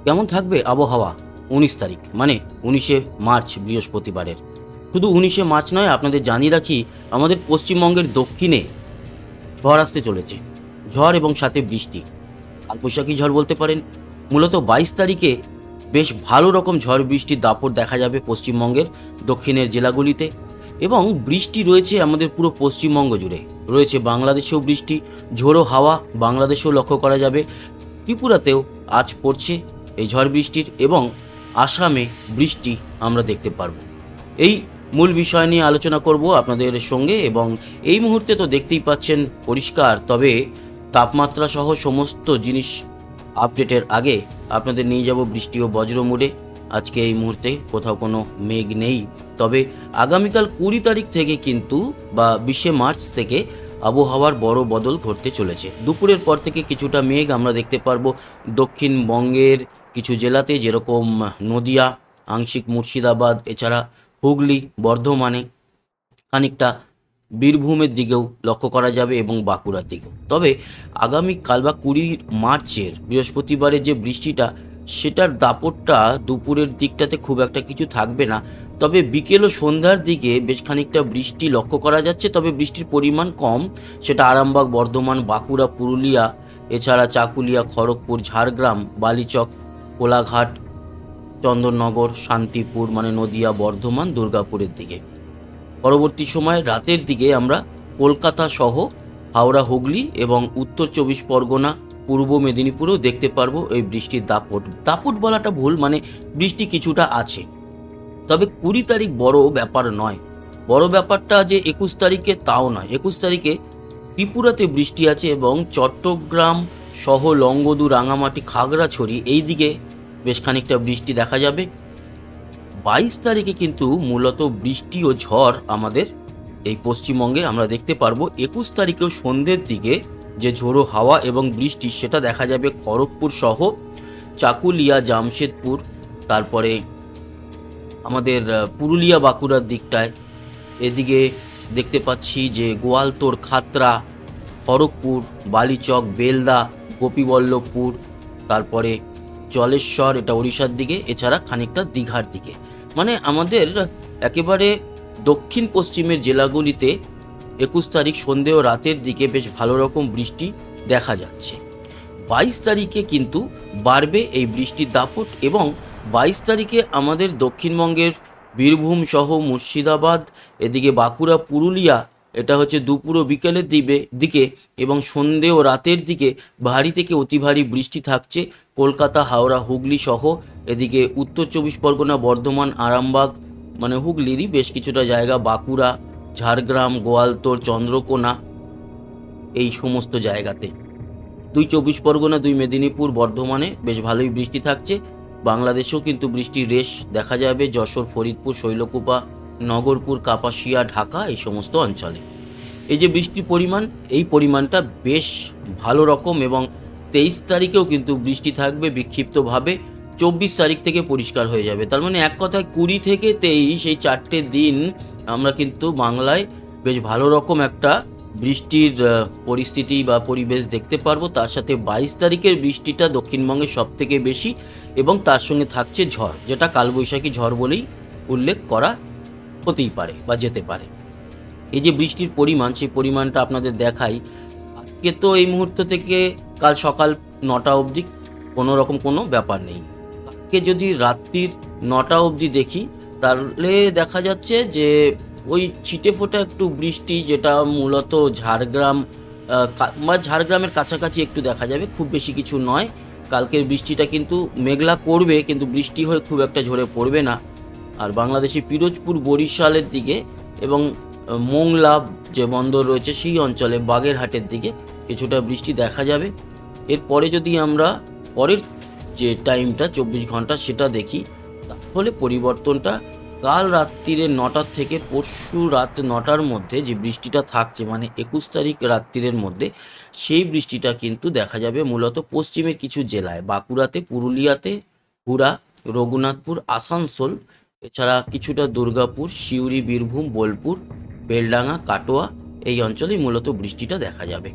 কেমন থাকবে আবহাওয়া ১৯ তারিখ মানে ১৯শে মার্চ বৃহস্পতিবারের? শুধু ১৯শে মার্চ নয়, আপনাদের জানিয়ে রাখি আমাদের পশ্চিমবঙ্গের দক্ষিণে ঝড় আসতে চলেছে। ঝড় এবং সাথে বৃষ্টি, কালবৈশাখী ঝড় বলতে পারেন। মূলত ২২ তারিখে বেশ ভালো রকম ঝড় বৃষ্টির দাপট দেখা যাবে পশ্চিমবঙ্গের দক্ষিণের জেলাগুলিতে, এবং বৃষ্টি রয়েছে আমাদের পুরো পশ্চিমবঙ্গ জুড়ে। রয়েছে বাংলাদেশেও বৃষ্টি, ঝোড়ো হাওয়া বাংলাদেশেও লক্ষ্য করা যাবে। ত্রিপুরাতেও আজ পড়ছে এই ঝড় বৃষ্টির, এবং আসামে বৃষ্টি আমরা দেখতে পারব। এই মূল বিষয় নিয়ে আলোচনা করব আপনাদের সঙ্গে, এবং এই মুহূর্তে তো দেখতেই পাচ্ছেন পরিষ্কার, তবে তাপমাত্রা সহ সমস্ত জিনিস আপডেটের আগে আপনাদের নিয়ে যাব বৃষ্টি ও বজ্র মোডে। আজকে এই মুহূর্তে কোথাও কোনো মেঘ নেই, তবে আগামীকাল ২০ তারিখ থেকে কিন্তু বা ২০শে মার্চ থেকে আবহাওয়ার বড় বদল ঘটতে চলেছে। দুপুরের পর থেকে কিছুটা মেঘ আমরা দেখতে পারবো দক্ষিণবঙ্গের কিছু জেলাতে, যেরকম নদিয়া, আংশিক মুর্শিদাবাদ, এছাড়া হুগলি, বর্ধমানে, খানিকটা বীরভূমের দিকেও লক্ষ্য করা যাবে এবং বাঁকুড়ার দিকেও। তবে আগামীকাল বা ২০ মার্চের বৃহস্পতিবারে যে বৃষ্টিটা, সেটার দাপটটা দুপুরের দিকটাতে খুব একটা কিছু থাকবে না। তবে বিকেল ও সন্ধ্যার দিকে বেশ খানিকটা বৃষ্টি লক্ষ্য করা যাচ্ছে, তবে বৃষ্টির পরিমাণ কম। সেটা আরামবাগ, বর্ধমান, বাঁকুড়া, পুরুলিয়া, এছাড়া চাকুলিয়া, খড়গপুর, ঝাড়গ্রাম, বালিচক, কোলাঘাট, চন্দননগর, শান্তিপুর মানে নদিয়া, বর্ধমান, দুর্গাপুরের দিকে। পরবর্তী সময় রাতের দিকে আমরা কলকাতা সহ হাওড়া, হুগলি এবং উত্তর ২৪ পরগনা, পূর্ব মেদিনীপুরেও দেখতে পারবো এই বৃষ্টির দাপট। দাপট বলাটা ভুল, মানে বৃষ্টি কিছুটা আছে। তবে ২০ তারিখ বড় ব্যাপার নয়। বড় ব্যাপারটা যে ২১ তারিখে তাও নয়। ২১ তারিখে ত্রিপুরাতে বৃষ্টি আছে, এবং চট্টগ্রাম সহ লংগদু, রাঙামাটি, খাগড়াছড়ি এই দিকে বেশ খানিকটা বৃষ্টি দেখা যাবে। ২২ তারিখে কিন্তু মূলত বৃষ্টি ও ঝড় আমাদের এই পশ্চিমবঙ্গে আমরা দেখতে পারবো। ২১ তারিখেও সন্ধ্যের দিকে যে ঝোড়ো হাওয়া এবং বৃষ্টি, সেটা দেখা যাবে খড়গপুর সহ চাকুলিয়া, জামশেদপুর, তারপরে আমাদের পুরুলিয়া, বাঁকুড়ার দিকটায়। এদিকে দেখতে পাচ্ছি যে গোয়ালতোড়, খাতড়া, খড়গপুর, বালিচক, বেলদা, গোপীবল্লভপুর, তারপরে জলেশ্বর, এটা ওড়িশার দিকে, এছাড়া খানিকটা দীঘার দিকে। মানে আমাদের একেবারে দক্ষিণ পশ্চিমের জেলাগুলিতে ২১ তারিখ সন্ধে ও রাতের দিকে বেশ ভালো রকম বৃষ্টি দেখা যাচ্ছে। ২২ তারিখে কিন্তু বাড়বে এই বৃষ্টির দাপট, এবং ২২ তারিখে আমাদের দক্ষিণবঙ্গের বীরভূম সহ মুর্শিদাবাদ, এদিকে বাঁকুড়া, পুরুলিয়া, এটা হচ্ছে দুপুর ও বিকেলের দিকে, এবং সন্ধে ও রাতের দিকে ভারী থেকে অতি ভারী বৃষ্টি থাকছে কলকাতা, হাওড়া, হুগলি সহ এদিকে উত্তর ২৪ পরগনা, বর্ধমান, আরামবাগ মানে হুগলিরই বেশ কিছুটা জায়গা, বাঁকুড়া, ঝাড়গ্রাম, গোয়ালতোড়, চন্দ্রকোনা, এই সমস্ত জায়গাতে। ২ ২৪ পরগনা, ২ মেদিনীপুর, বর্ধমানে বেশ ভালোই বৃষ্টি থাকছে। বাংলাদেশেও কিন্তু বৃষ্টির রেশ দেখা যাবে যশোর, ফরিদপুর, শৈলকুপা, নগরপুর, কাপাসিয়া, ঢাকা এই সমস্ত অঞ্চলে। এই যে বৃষ্টির পরিমাণ, এই পরিমাণটা বেশ ভালো রকম, এবং ২৩ তারিখেও কিন্তু বৃষ্টি থাকবে বিক্ষিপ্তভাবে। ২৪ তারিখ থেকে পরিষ্কার হয়ে যাবে। তার মানে এক কথায় ২০ থেকে ২৩ এই ৪টে দিন আমরা কিন্তু বাংলায় বেশ ভালো রকম একটা বৃষ্টির পরিস্থিতি বা পরিবেশ দেখতে পারবো। তার সাথে ২২ তারিখের বৃষ্টিটা দক্ষিণবঙ্গে সব থেকে বেশি, এবং তার সঙ্গে থাকছে ঝড়, যেটা কালবৈশাখী ঝড় বলেই উল্লেখ করা হতেই পারে বা যেতে পারে। এই যে বৃষ্টির পরিমাণ, সেই পরিমাণটা আপনাদের দেখাই। আজকে তো এই মুহূর্ত থেকে কাল সকাল ৯টা অবধি কোনো রকম কোনো ব্যাপার নেই। কালকে যদি রাত্রির ৯টা অবধি দেখি, তাহলে দেখা যাচ্ছে যে ওই ছিটে ফোটা একটু বৃষ্টি, যেটা মূলত ঝাড়গ্রাম বা ঝাড়গ্রামের কাছাকাছি একটু দেখা যাবে, খুব বেশি কিছু নয়। কালকের বৃষ্টিটা কিন্তু মেঘলা করবে, কিন্তু বৃষ্টি হয়ে খুব একটা ঝরে পড়বে না। আর বাংলাদেশে পিরোজপুর, বরিশালের দিকে এবং মোংলা যে বন্দর রয়েছে সেই অঞ্চলে, বাগেরহাটের দিকে কিছুটা বৃষ্টি দেখা যাবে। এরপরে যদি আমরা পরের যে টাইমটা ২৪ ঘন্টা সেটা দেখি, তাহলে পরিবর্তনটা কাল রাত্রিরে ৯টার থেকে পরশু রাত ৯টার মধ্যে যে বৃষ্টিটা থাকছে, মানে ২১ তারিখ রাত্রিরের মধ্যে, সেই বৃষ্টিটা কিন্তু দেখা যাবে মূলত পশ্চিমের কিছু জেলায়, বাঁকুড়াতে, পুরুলিয়াতে, হুড়া, রঘুনাথপুর, আসানসোল, এছাড়া কিছুটা দুর্গাপুর, সিউড়ি, বীরভূম, বোলপুর, বেলডাঙ্গা, কাটোয়া এই অঞ্চলেই মূলত বৃষ্টিটা দেখা যাবে।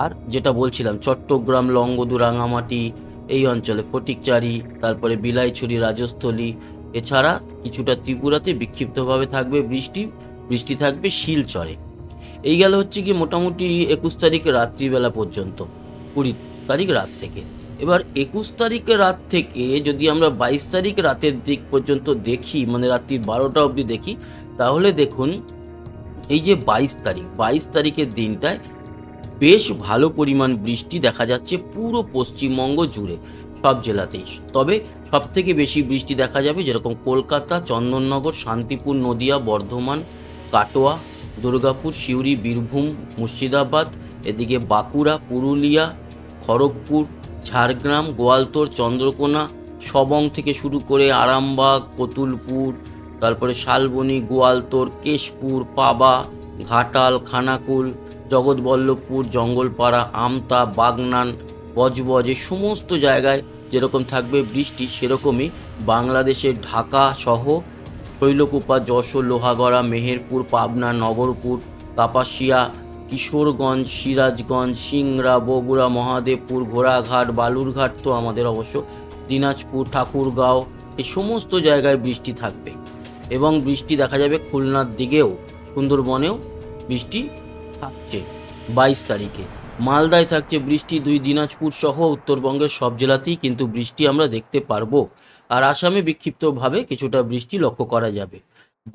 আর যেটা বলছিলাম, চট্টগ্রাম, লংগদু, রাঙামাটি, এই অঞ্চলে ফটিকচারি, তারপরে বিলাইছড়ি, রাজস্থলী, এছাড়া কিছুটা ত্রিপুরাতে বিক্ষিপ্তভাবে থাকবে বৃষ্টি। বৃষ্টি থাকবে শিলচরে। এই গেল হচ্ছে কি মোটামুটি 21 তারিখ রাত্রিবেলা পর্যন্ত, 20 তারিখ রাত থেকে। এবার 21 তারিখের রাত থেকে যদি আমরা 22 তারিখ রাতের দিক পর্যন্ত দেখি, মানে রাত্রি 12টা অবধি দেখি, তাহলে দেখুন এই যে 22 তারিখের দিনটায় বেশ ভালো পরিমাণ বৃষ্টি দেখা যাচ্ছে পুরো পশ্চিমবঙ্গ জুড়ে, সব জেলাতেই। তবে সব থেকে বেশি বৃষ্টি দেখা যাবে যেরকম কলকাতা, চন্দননগর, শান্তিপুর, নদিয়া, বর্ধমান, কাটোয়া, দুর্গাপুর, সিউড়ি, বীরভূম, মুর্শিদাবাদ, এদিকে বাঁকুড়া, পুরুলিয়া, খড়গপুর, ঝাড়গ্রাম, গোয়ালতোড়, চন্দ্রকোনা, সবং থেকে শুরু করে আরামবাগ, কতুলপুর, তারপরে শালবনী, গোয়ালতোড়, কেশপুর, পাবা, ঘাটাল, খানাকুল, জগৎবল্লভপুর, জঙ্গলপাড়া, আমতা, বাগনান, বজবজ, এই সমস্ত জায়গায় যেরকম থাকবে বৃষ্টি, সেরকমই বাংলাদেশের ঢাকা সহ শৈলকুপা, যশোর, লোহাগড়া, মেহেরপুর, পাবনা, নগরপুর, কাপাসিয়া, কিশোরগঞ্জ, সিরাজগঞ্জ, সিংড়া, বগুড়া, মহাদেবপুর, ঘোড়াঘাট, বালুরঘাট তো আমাদের অবশ্য, দিনাজপুর, ঠাকুরগাঁও, এই সমস্ত জায়গায় বৃষ্টি থাকবে। এবং বৃষ্টি দেখা যাবে খুলনার দিকেও, সুন্দরবনেও বৃষ্টি থাকছে 22 তারিখে। মালদায় থাকছে বৃষ্টি, 2 দিনাজপুর সহ উত্তরবঙ্গের সব জেলাতেই কিন্তু বৃষ্টি আমরা দেখতে পারবো। আর আসামে বিক্ষিপ্তভাবে কিছুটা বৃষ্টি লক্ষ্য করা যাবে।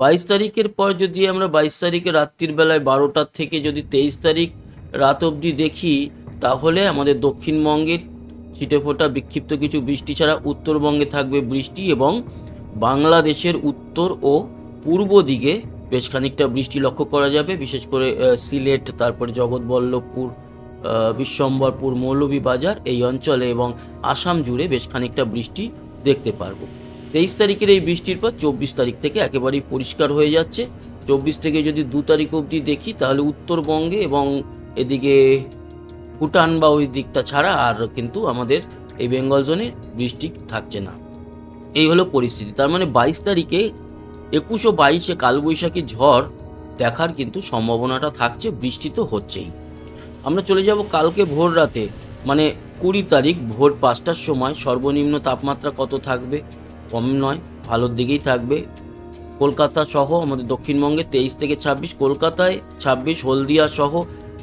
22 তারিখের পর যদি আমরা 22 তারিখে রাত্রির বেলায় 12টার থেকে যদি 23 তারিখ রাত অবধি দেখি, তাহলে আমাদের দক্ষিণবঙ্গের ছিটেফোঁটা বিক্ষিপ্ত কিছু বৃষ্টি ছাড়া উত্তরবঙ্গে থাকবে বৃষ্টি, এবং বাংলাদেশের উত্তর ও পূর্ব দিকে বেশ খানিকটা বৃষ্টি লক্ষ্য করা যাবে, বিশেষ করে সিলেট, তারপরে জগৎবল্লভপুর, বিশ্বম্বরপুর, মৌলভীবাজার এই অঞ্চলে এবং আসাম জুড়ে বেশ খানিকটা বৃষ্টি দেখতে পারবো। 23 তারিখের এই বৃষ্টির পর 24 তারিখ থেকে একেবারেই পরিষ্কার হয়ে যাচ্ছে। 24 থেকে যদি 2 তারিখ অবধি দেখি, তাহলে উত্তরবঙ্গে এবং এদিকে ভুটান বা ওই দিকটা ছাড়া আর কিন্তু আমাদের এই বেঙ্গল জোনে বৃষ্টি থাকছে না। এই হলো পরিস্থিতি। তার মানে 22 তারিখে 21 ও 22-এ কালবৈশাখী ঝড় দেখার কিন্তু সম্ভাবনাটা থাকছে, বৃষ্টি তো হচ্ছেই। আমরা চলে যাব কালকে ভোর রাতে, মানে 20 তারিখ ভোর 5টার সময় সর্বনিম্ন তাপমাত্রা কত থাকবে? কম নয়, ভালোর দিকেই থাকবে। কলকাতা সহ আমাদের দক্ষিণবঙ্গে 23 থেকে 26, কলকাতায় 26, হলদিয়া সহ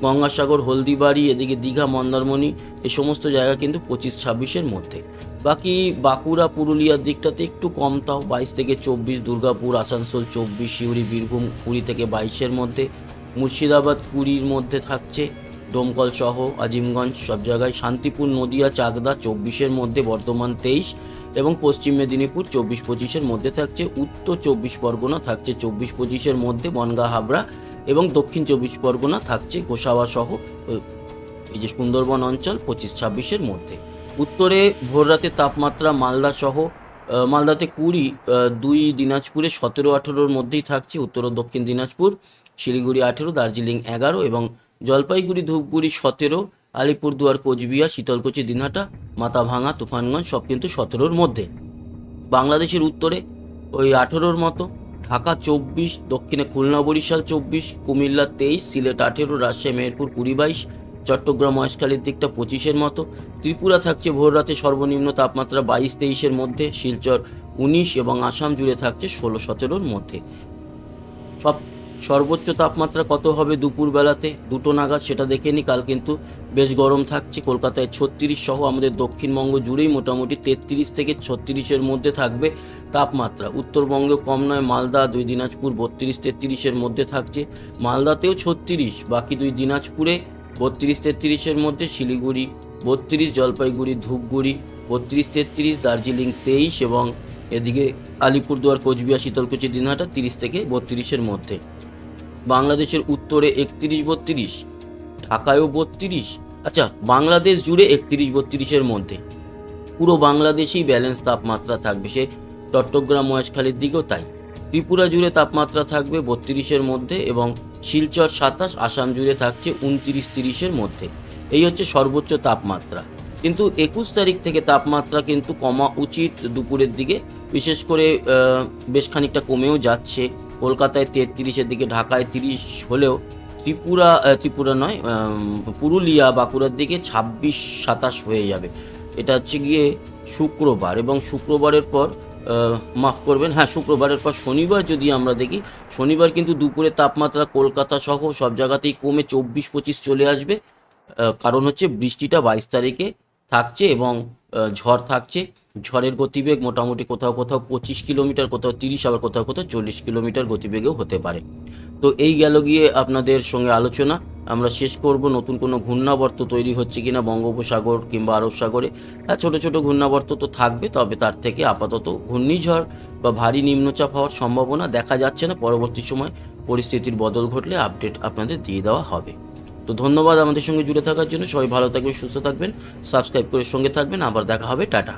গঙ্গাসাগর, হলদিবাড়ি, এদিকে দীঘা, মন্দারমণি, এই সমস্ত জায়গা কিন্তু 25-26-এর মধ্যে। বাকি বাঁকুড়া, পুরুলিয়ার দিকটাতে একটু কম, তাও 22 থেকে 24, দুর্গাপুর, আসানসোল 24, সিউড়ি, বীরভূম 20 থেকে 22-এর মধ্যে, মুর্শিদাবাদ 20-র মধ্যে থাকছে, ডোমকল সহ আজিমগঞ্জ সব জায়গায়, শান্তিপুর, নদিয়া, চাকদা 24-এর মধ্যে, বর্ধমান 23 এবং পশ্চিম মেদিনীপুর 24-25-এর মধ্যে থাকছে, উত্তর 24 পরগনা থাকছে 24-25-এর মধ্যে, বনগাঁ, হাবড়া এবং দক্ষিণ 24 পরগনা থাকছে গোসাবা সহ এই যে সুন্দরবন অঞ্চল 25-26-এর মধ্যে। উত্তরে ভোর রাতে তাপমাত্রা মালদা সহ মালদাতে 20, 2 দিনাজপুরে 17-18-র মধ্যেই থাকছে, উত্তর ও দক্ষিণ দিনাজপুর, শিলিগুড়ি 18, দার্জিলিং 11 এবং জলপাইগুড়ি, ধূপগুড়ি 17, আলিপুরদুয়ার, কোচবিহার, শীতলকুচি, দিনহাটা, মাথাভাঙা, তুফানগঞ্জ সব কিন্তু 17-র মধ্যে। বাংলাদেশের উত্তরে ওই 18-র মতো, ঢাকা 24, দক্ষিণে খুলনা, বরিশাল 24, কুমিল্লা 23, সিলেট 18, রাজশাহী, মেহেরপুর 20-22, চট্টগ্রাম, মহেশখালীর দিকটা 25-এর মতো। ত্রিপুরা থাকছে ভোর রাতে সর্বনিম্ন তাপমাত্রা 22-23-এর মধ্যে, শিলচর 19 এবং আসাম জুড়ে থাকছে 16-17-র মধ্যে। সর্বোচ্চ তাপমাত্রা কত হবে দুপুর বেলাতে 2টো নাগাদ সেটা দেখে নিই। কাল কিন্তু বেশ গরম থাকছে, কলকাতায় 36 সহ আমাদের দক্ষিণবঙ্গ জুড়েই মোটামুটি 33 থেকে 36-এর মধ্যে থাকবে তাপমাত্রা। উত্তরবঙ্গে কম নয়, মালদা 2 দিনাজপুর 32-33-এর মধ্যে থাকছে, মালদাতেও 36, বাকি 2 দিনাজপুরে 32-33-এর মধ্যে, শিলিগুড়ি 32, জলপাইগুড়ি, ধূপগুড়ি 32-33, দার্জিলিং 23 এবং এদিকে আলিপুরদুয়ার, কোচবিহার, শীতলকুচি, দিনহাটা 30 থেকে 32-এর মধ্যে। বাংলাদেশের উত্তরে 31-32, ঢাকায়ও 32, আচ্ছা বাংলাদেশ জুড়ে 31-32-এর মধ্যে, পুরো বাংলাদেশেই ব্যালেন্স তাপমাত্রা থাকবে, সে চট্টগ্রাম, মহেশখালীর দিকেও তাই। ত্রিপুরা জুড়ে তাপমাত্রা থাকবে 32-এর মধ্যে এবং শিলচর 27, আসাম জুড়ে থাকছে 29-30-এর মধ্যে। এই হচ্ছে সর্বোচ্চ তাপমাত্রা। কিন্তু 21 তারিখ থেকে তাপমাত্রা কিন্তু কমা উচিত দুপুরের দিকে, বিশেষ করে বেশ খানিকটা কমেও যাচ্ছে। কলকাতায় 33-এর দিকে, ঢাকায় 30 হলেও ত্রিপুরা নয়, পুরুলিয়া, বাঁকুড়ার দিকে 26-27 হয়ে যাবে। এটা হচ্ছে গিয়ে শুক্রবার, এবং শুক্রবারের পর মাফ করবেন, হ্যাঁ শুক্রবারের পর শনিবার যদি আমরা দেখি, শনিবার কিন্তু দুপুরে তাপমাত্রা কলকাতা সহ সব জায়গাতেই কমে 24-25 চলে আসবে। কারণ হচ্ছে বৃষ্টিটা 22 তারিখে থাকছে, এবং ঝড় থাকছে। ঝড়ের গতিবেগ মোটামুটি কোথাও কোথাও 25 কিলোমিটার, কোথাও 30, আবার কোথাও কোথাও 40 কিলোমিটার গতিবেগেও হতে পারে। তো এই গেল গিয়ে আপনাদের সঙ্গে আলোচনা। আমরা শেষ করব নতুন কোনো ঘূর্ণাবর্ত তৈরি হচ্ছে কিনা বঙ্গোপসাগর কিংবা আরব সাগরে। হ্যাঁ, ছোটো ছোটো ঘূর্ণাবর্ত তো থাকবে, তবে তার থেকে আপাতত ঘূর্ণিঝড় বা ভারী নিম্নচাপ হওয়ার সম্ভাবনা দেখা যাচ্ছে না। পরবর্তী সময় পরিস্থিতির বদল ঘটলে আপডেট আপনাদের দিয়ে দেওয়া হবে। তো ধন্যবাদ আমাদের সঙ্গে জুড়ে থাকার জন্য। সবাই ভালো থাকবেন, সুস্থ থাকবেন, সাবস্ক্রাইব করে সঙ্গে থাকবেন। আবার দেখা হবে, টাটা।